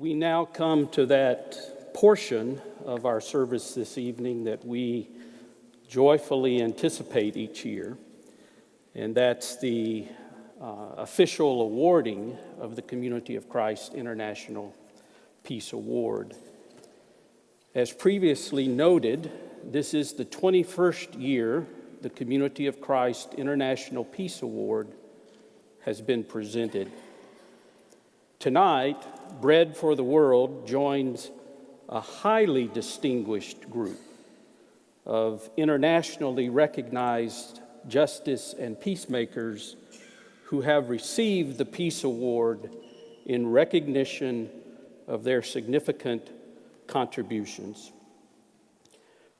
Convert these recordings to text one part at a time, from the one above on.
We now come to that portion of our service this evening that we joyfully anticipate each year, and that's the official awarding of the Community of Christ International Peace Award. As previously noted, this is the 21st year the Community of Christ International Peace Award has been presented. Tonight, Bread for the World joins a highly distinguished group of internationally recognized justice and peacemakers who have received the Peace Award in recognition of their significant contributions.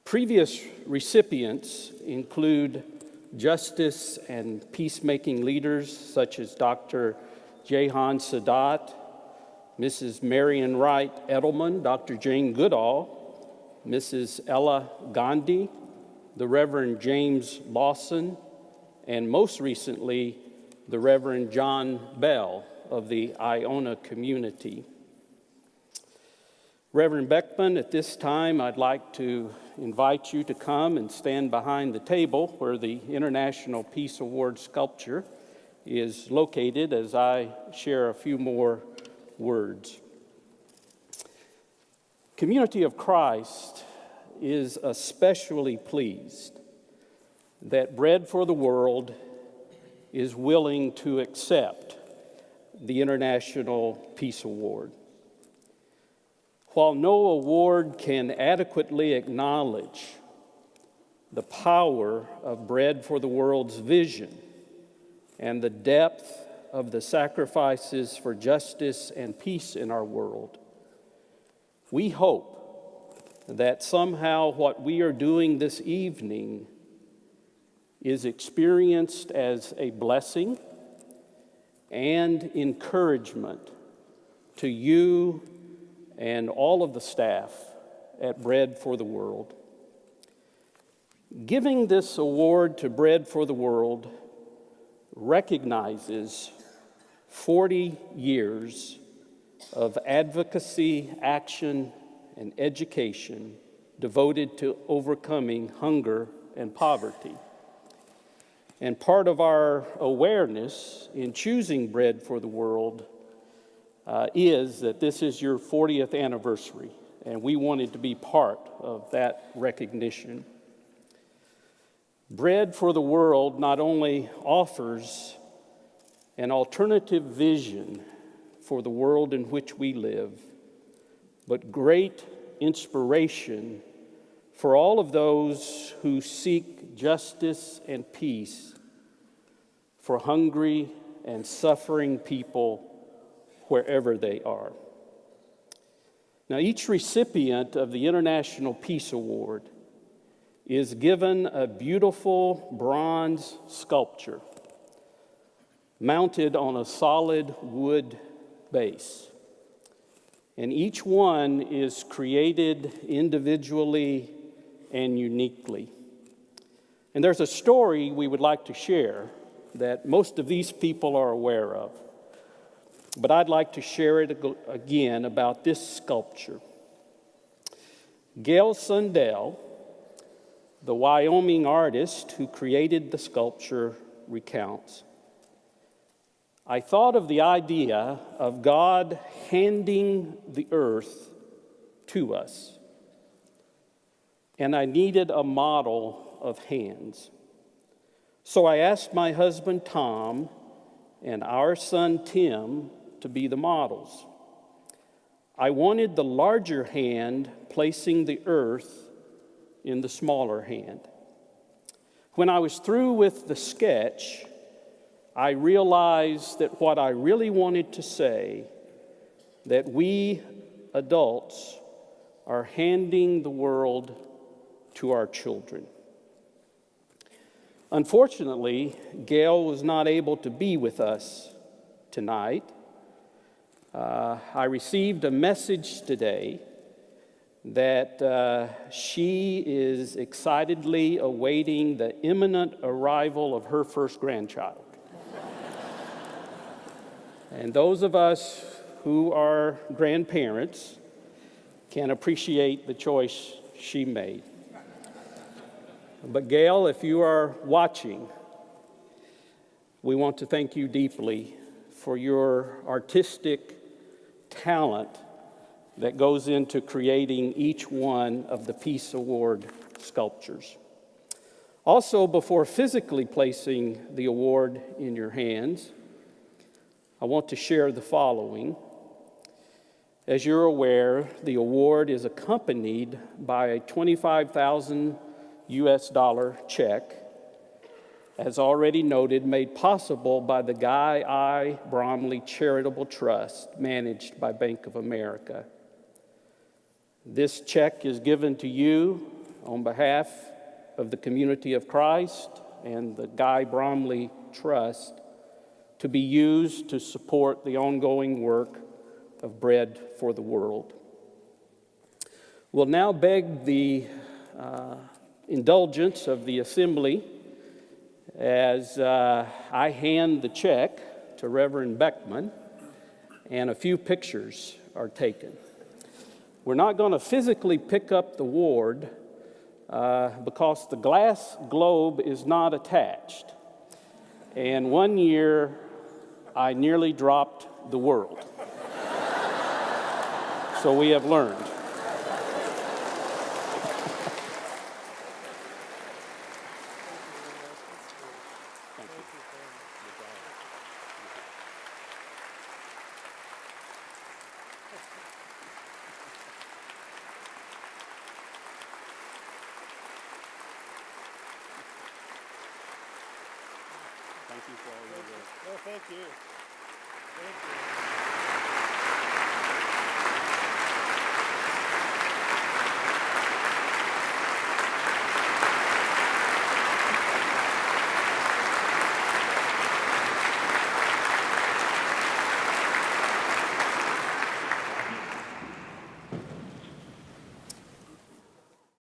Previous recipients include justice and peacemaking leaders such as Dr. Jehan Sadat, Mrs. Marian Wright Edelman, Dr. Jane Goodall, Mrs. Ella Gandhi, the Reverend James Lawson, and most recently, the Reverend John Bell of the Iona community. Reverend Beckmann, at this time, I'd like to invite you to come and stand behind the table where the International Peace Award sculpture is located as I share a few more words. Community of Christ is especially pleased that Bread for the World is willing to accept the International Peace Award. While no award can adequately acknowledge the power of Bread for the World's vision and the depth of the sacrifices for justice and peace in our world, we hope that somehow what we are doing this evening is experienced as a blessing and encouragement to you and all of the staff at Bread for the World. Giving this award to Bread for the World recognizes 40 years of advocacy, action, and education devoted to overcoming hunger and poverty. And part of our awareness in choosing Bread for the World is that this is your 40th anniversary, and we wanted to be part of that recognition. Bread for the World not only offers an alternative vision for the world in which we live, but great inspiration for all of those who seek justice and peace for hungry and suffering people wherever they are. Now, each recipient of the International Peace Award is given a beautiful bronze sculpture mounted on a solid wood base. And each one is created individually and uniquely. And there's a story we would like to share that most of these people are aware of. But I'd like to share it again about this sculpture. Gail Sundell, the Wyoming artist who created the sculpture, recounts, "I thought of the idea of God handing the earth to us, and I needed a model of hands. So I asked my husband Tom and our son Tim to be the models. I wanted the larger hand placing the earth in the smaller hand. When I was through with the sketch, I realized that what I really wanted to say, that we adults are handing the world to our children." Unfortunately, Gail was not able to be with us tonight. I received a message today that she is excitedly awaiting the imminent arrival of her first grandchild. And those of us who are grandparents can appreciate the choice she made. But Gail, if you are watching, we want to thank you deeply for your artistic talent that goes into creating each one of the Peace Award sculptures. Also, before physically placing the award in your hands, I want to share the following. As you're aware, the award is accompanied by a $25,000 check, as already noted, made possible by the Guy I. Bromley Charitable Trust, managed by Bank of America. This check is given to you on behalf of the community of Christ and the Guy Bromley Trust to be used to support the ongoing work of Bread for the World. We'll now beg the indulgence of the assembly as I hand the check to Reverend Beckmann and a few pictures are taken. We're not going to physically pick up the award because the glass globe is not attached. And one year, I nearly dropped the world. So we have learned. Thank you for all your work. No, thank you.